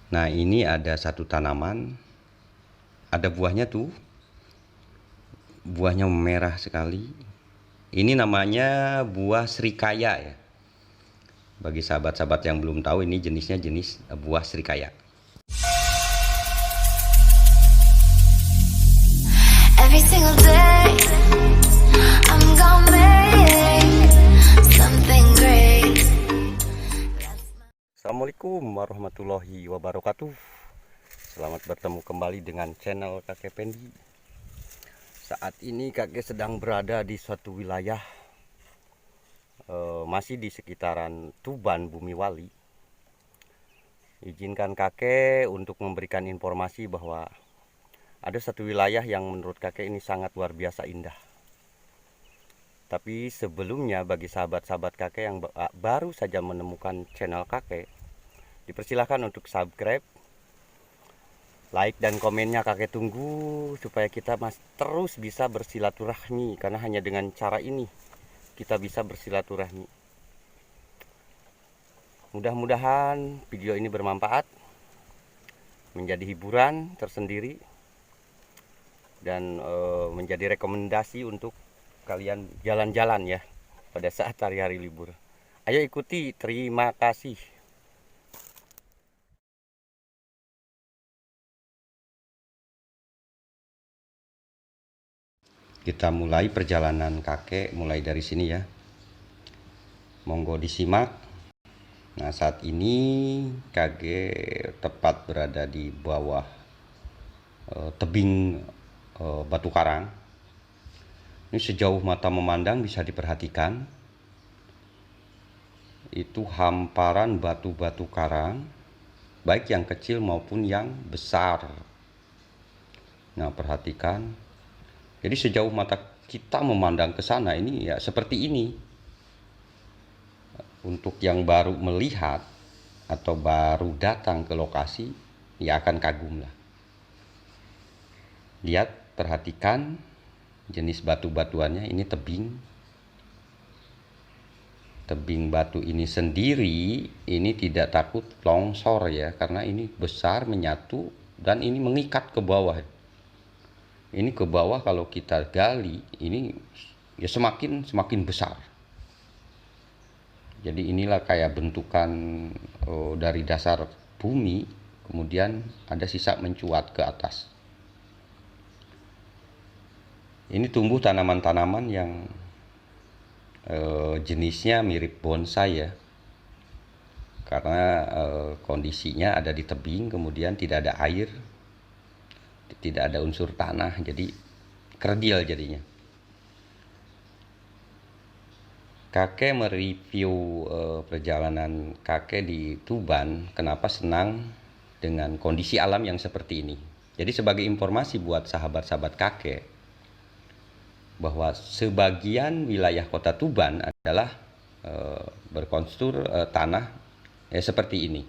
Nah, ini ada satu tanaman, ada buahnya tuh. Buahnya merah sekali. Ini namanya buah srikaya ya. Bagi sahabat-sahabat yang belum tahu, ini jenisnya jenis buah srikaya. Every single day, I'm gonna make something great. Assalamualaikum warahmatullahi wabarakatuh. Selamat bertemu kembali dengan channel Kakek Pendi. Saat ini kakek sedang berada di suatu wilayah masih di sekitaran Tuban, Bumiwali. Izinkan kakek untuk memberikan informasi bahwa ada satu wilayah yang menurut kakek ini sangat luar biasa indah. Tapi sebelumnya bagi sahabat-sahabat kakek yang baru saja menemukan channel kakek, dipersilahkan untuk subscribe, like dan komennya kakek tunggu supaya kita terus bisa bersilaturahmi, karena hanya dengan cara ini kita bisa bersilaturahmi. Mudah-mudahan video ini bermanfaat, menjadi hiburan tersendiri, dan menjadi rekomendasi untuk kalian jalan-jalan ya pada saat hari-hari libur. Ayo ikuti, terima kasih. Kita mulai perjalanan kakek mulai dari sini ya. Monggo disimak. Nah, saat ini kakek tepat berada di bawah tebing batu karang. Ini sejauh mata memandang bisa diperhatikan. Itu hamparan batu-batu karang, baik yang kecil maupun yang besar. Nah, perhatikan. Jadi sejauh mata kita memandang ke sana ini ya seperti ini. Untuk yang baru melihat atau baru datang ke lokasi, ya akan kagum lah. Lihat, perhatikan jenis batu-batuannya. Ini tebing. Tebing batu ini sendiri ini tidak takut longsor ya, karena ini besar menyatu dan ini mengikat ke bawah. Ini ke bawah kalau kita gali ini ya semakin besar. Jadi inilah kayak bentukan dari dasar bumi, kemudian ada sisa mencuat ke atas. Ini tumbuh tanaman-tanaman yang jenisnya mirip bonsai ya, karena kondisinya ada di tebing, kemudian tidak ada air, tidak ada unsur tanah, jadi kerdil jadinya. Kakek mereview perjalanan kakek di Tuban, kenapa senang dengan kondisi alam yang seperti ini. Jadi sebagai informasi buat sahabat-sahabat kakek, bahwa sebagian wilayah kota Tuban adalah berkontur tanah seperti ini.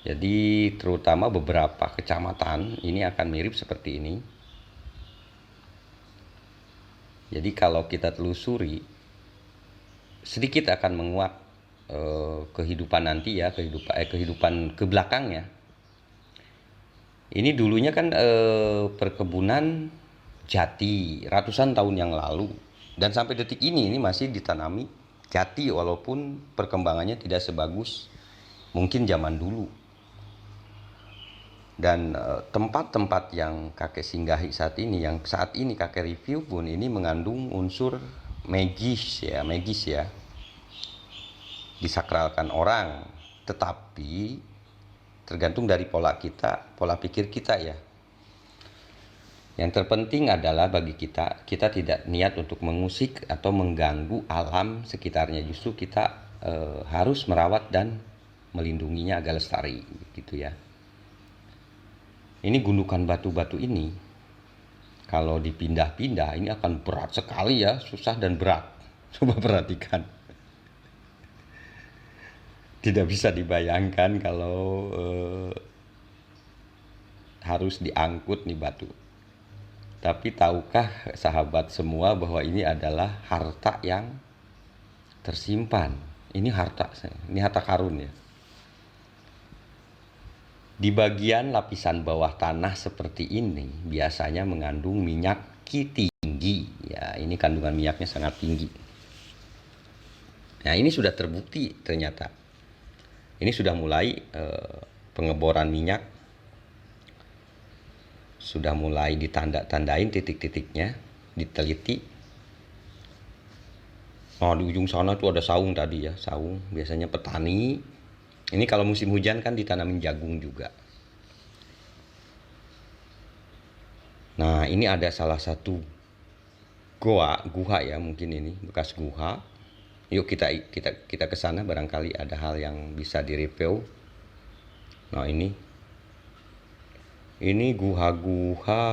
Jadi terutama beberapa kecamatan ini akan mirip seperti ini. Jadi kalau kita telusuri, sedikit akan menguak kehidupan nanti ya, kehidupan ke belakangnya. Ini dulunya kan perkebunan jati ratusan tahun yang lalu, dan sampai detik ini masih ditanami jati walaupun perkembangannya tidak sebagus mungkin zaman dulu. Dan tempat-tempat yang kakek singgahi saat ini kakek review pun ini mengandung unsur magis ya, disakralkan orang. Tetapi tergantung dari pola pikir kita ya. Yang terpenting adalah bagi kita tidak niat untuk mengusik atau mengganggu alam sekitarnya. Justru kita harus merawat dan melindunginya agar lestari gitu ya. Ini gundukan batu-batu ini kalau dipindah-pindah ini akan berat sekali ya, susah dan berat. Coba perhatikan. Tidak bisa dibayangkan kalau harus diangkut nih batu. Tapi tahukah sahabat semua bahwa ini adalah harta yang tersimpan. Ini harta karun ya. Di bagian lapisan bawah tanah seperti ini biasanya mengandung minyak tinggi. Ya, ini kandungan minyaknya sangat tinggi. Nah, ini sudah terbukti ternyata. Ini sudah mulai pengeboran minyak. Sudah mulai ditanda-tandain titik-titiknya, diteliti. Oh, di ujung sana tuh ada saung tadi ya, saung. Biasanya petani. Ini kalau musim hujan kan ditanamin jagung juga. Nah, ini ada salah satu guha ya, mungkin ini bekas guha. Yuk kita ke sana, barangkali ada hal yang bisa direview. Nah, ini guha-guha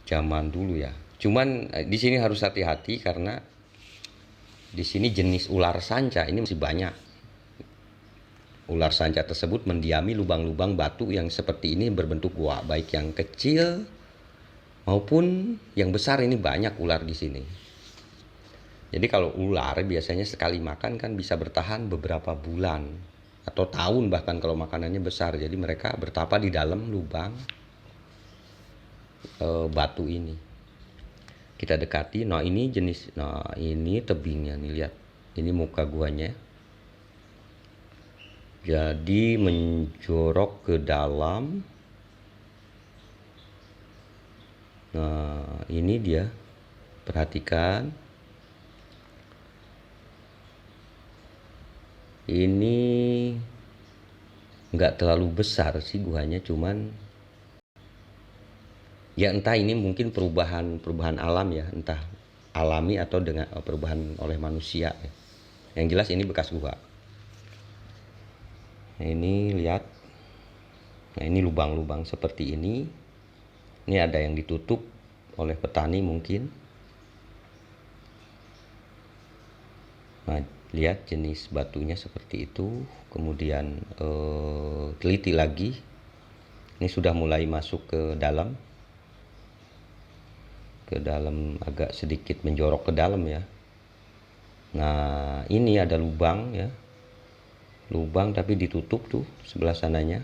zaman dulu ya. Cuman di sini harus hati-hati karena di sini jenis ular sanca ini masih banyak. Ular sanca tersebut mendiami lubang-lubang batu yang seperti ini berbentuk gua, baik yang kecil maupun yang besar. Ini banyak ular di sini. Jadi kalau ular biasanya sekali makan kan bisa bertahan beberapa bulan atau tahun bahkan kalau makanannya besar. Jadi mereka bertapa di dalam lubang batu ini. Kita dekati. Nah, ini jenis, nah ini tebingnya nih, lihat. Ini muka guanya. Jadi menjorok ke dalam. Nah, ini dia. Perhatikan. Ini nggak terlalu besar sih guanya, cuman ya entah ini mungkin perubahan alam ya, entah alami atau dengan perubahan oleh manusia ya. Yang jelas ini bekas gua. Nah, ini lihat. Nah, ini lubang-lubang seperti ini. Ini ada yang ditutup oleh petani mungkin. Nah, lihat jenis batunya seperti itu. Kemudian teliti lagi. Ini sudah mulai masuk ke dalam. Ke dalam, agak sedikit menjorok ke dalam ya. Nah, ini ada lubang ya. Lubang tapi ditutup tuh sebelah sananya.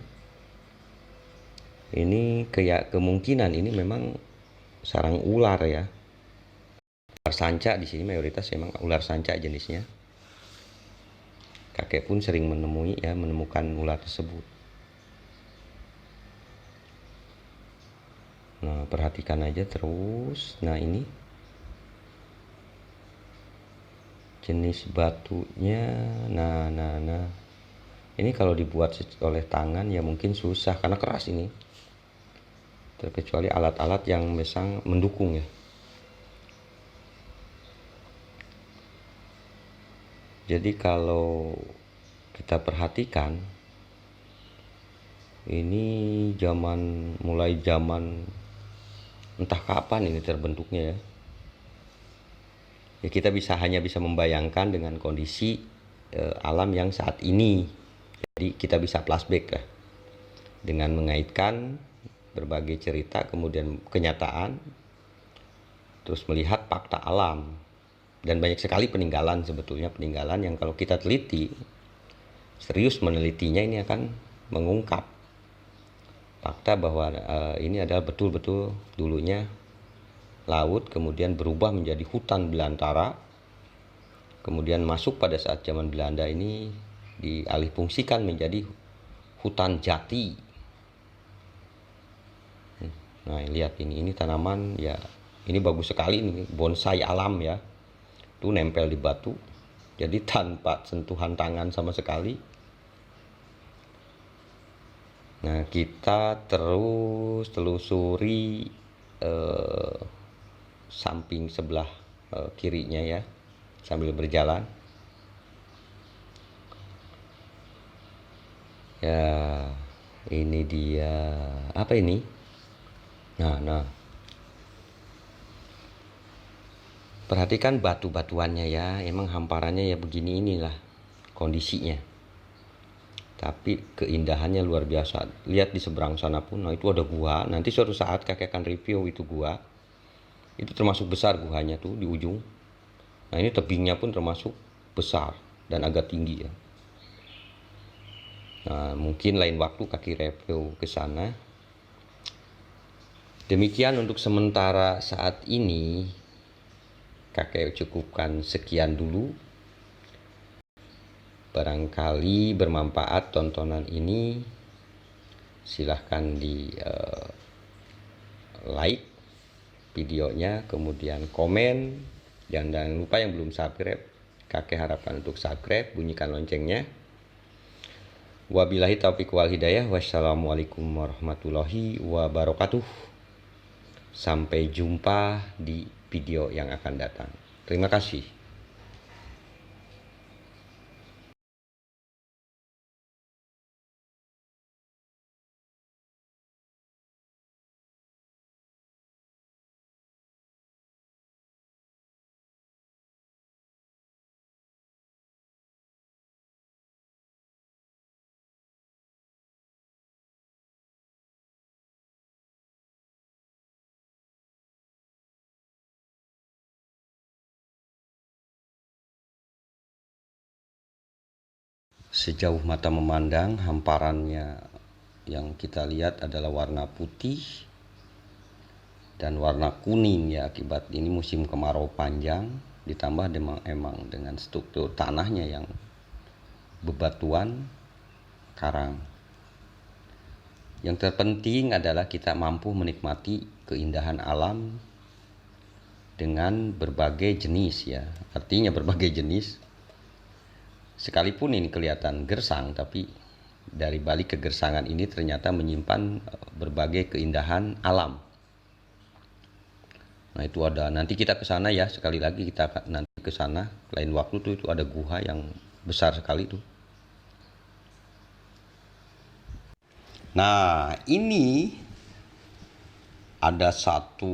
Ini kayak kemungkinan ini memang sarang ular ya. Ular sanca di sini mayoritas memang ular sanca jenisnya. Kakek pun sering menemukan ular tersebut. Nah, perhatikan aja terus. Nah, ini jenis batunya. Nah. Ini kalau dibuat oleh tangan ya mungkin susah karena keras ini. Terkecuali alat-alat yang memang mendukung ya. Jadi kalau kita perhatikan, ini mulai zaman entah kapan ini terbentuknya ya. Ya kita hanya bisa membayangkan dengan kondisi alam yang saat ini. Jadi kita bisa flashback ya, dengan mengaitkan berbagai cerita kemudian kenyataan, terus melihat fakta alam. Dan banyak sekali peninggalan yang kalau kita teliti, serius menelitinya, ini akan mengungkap fakta bahwa ini adalah betul-betul dulunya laut, kemudian berubah menjadi hutan belantara, kemudian masuk pada saat zaman Belanda ini dialihfungsikan menjadi hutan jati. Nah, lihat ini tanaman ya, ini bagus sekali, ini bonsai alam ya. Itu nempel di batu, jadi tanpa sentuhan tangan sama sekali. Nah, kita terus telusuri samping sebelah kirinya ya, sambil berjalan. Ya, ini dia. Apa ini? Nah. Perhatikan batu-batuannya ya. Emang hamparannya ya begini inilah kondisinya. Tapi keindahannya luar biasa. Lihat di seberang sana pun. Nah, itu ada gua. Nanti suatu saat kakek akan review itu gua. Itu termasuk besar guanya tuh di ujung. Nah, ini tebingnya pun termasuk besar dan agak tinggi ya. Nah, mungkin lain waktu kakek review ke sana. Demikian untuk sementara saat ini, kakek cukupkan sekian dulu. Barangkali bermanfaat tontonan ini. Silahkan di like videonya, kemudian komen. Jangan lupa yang belum subscribe, kakek harapkan untuk subscribe, bunyikan loncengnya. Wabillahi taufiq wal hidayah. Wassalamualaikum warahmatullahi wabarakatuh. Sampai jumpa di video yang akan datang. Terima kasih. Sejauh mata memandang, hamparannya yang kita lihat adalah warna putih dan warna kuning ya, akibat ini musim kemarau panjang, ditambah emang dengan struktur tanahnya yang bebatuan karang. Yang terpenting adalah kita mampu menikmati keindahan alam dengan berbagai jenis ya, artinya berbagai jenis. Sekalipun ini kelihatan gersang, tapi dari balik kegersangan ini ternyata menyimpan berbagai keindahan alam. Nah, itu ada, nanti kita ke sana ya, sekali lagi kita nanti ke sana lain waktu tuh, itu ada gua yang besar sekali tuh. Nah, ini ada satu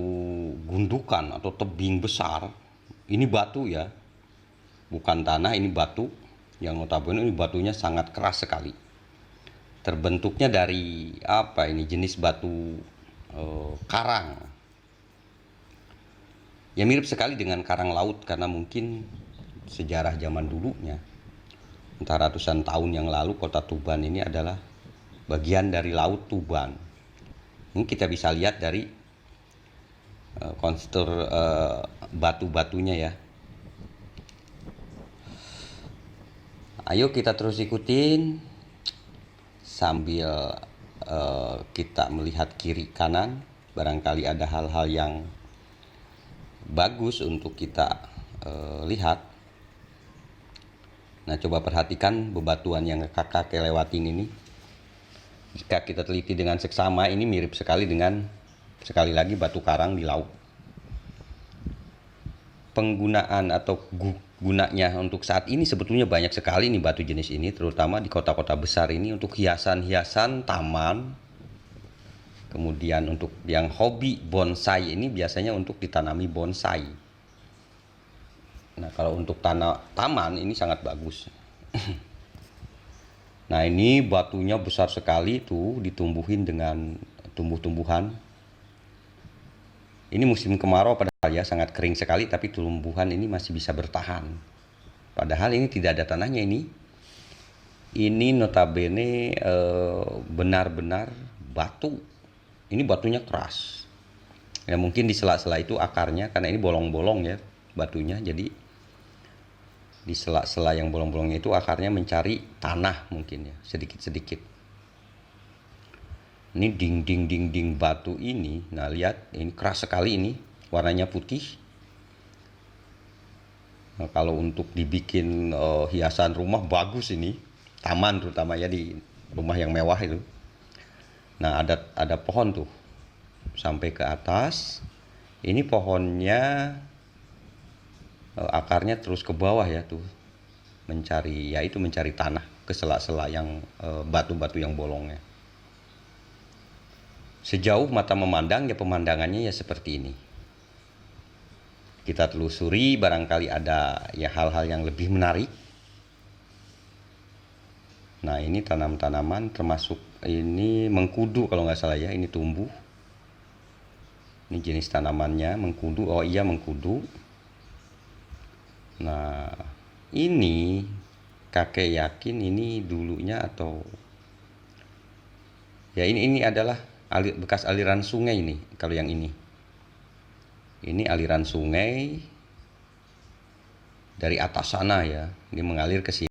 gundukan atau tebing besar. Ini batu ya, bukan tanah, ini batu. Yang notabene ini batunya sangat keras sekali. Terbentuknya dari apa ini, jenis batu karang. Ya mirip sekali dengan karang laut, karena mungkin sejarah zaman dulunya, entah ratusan tahun yang lalu, kota Tuban ini adalah bagian dari laut Tuban. Ini kita bisa lihat dari kontur batu-batunya ya. Ayo kita terus ikutin sambil kita melihat kiri kanan, barangkali ada hal-hal yang bagus untuk kita lihat. Nah, coba perhatikan bebatuan yang kakak lewatin ini. Jika kita teliti dengan seksama, ini mirip sekali dengan, sekali lagi, batu karang di laut. Penggunaan atau gunanya untuk saat ini sebetulnya banyak sekali nih batu jenis ini, terutama di kota-kota besar ini untuk hiasan-hiasan taman. Kemudian untuk yang hobi bonsai ini biasanya untuk ditanami bonsai. Nah, kalau untuk taman ini sangat bagus. Nah, ini batunya besar sekali tuh, ditumbuhin dengan tumbuh-tumbuhan. Ini musim kemarau padahal ya, sangat kering sekali, tapi tumbuhan ini masih bisa bertahan. Padahal ini tidak ada tanahnya ini. Ini notabene benar-benar batu. Ini batunya keras. Ya mungkin di sela-sela itu akarnya, karena ini bolong-bolong ya batunya. Jadi di sela-sela yang bolong-bolongnya itu akarnya mencari tanah mungkin ya, sedikit-sedikit. Ini dinding batu ini, nah lihat, ini keras sekali, ini warnanya putih. Nah, kalau untuk dibikin hiasan rumah bagus ini, taman terutama ya, di rumah yang mewah itu. Nah, ada pohon tuh sampai ke atas. Ini pohonnya akarnya terus ke bawah ya tuh, mencari tanah ke sela-sela yang batu-batu yang bolongnya. Sejauh mata memandang ya, pemandangannya ya seperti ini. Kita telusuri, barangkali ada ya hal-hal yang lebih menarik. Nah, ini tanaman-tanaman, termasuk ini mengkudu kalau nggak salah ya, ini tumbuh. Ini jenis tanamannya mengkudu, oh iya mengkudu. Nah, ini kakek yakin ini dulunya atau Ya ini adalah bekas aliran sungai ini. Kalau yang ini aliran sungai dari atas sana ya. Ini mengalir ke sini.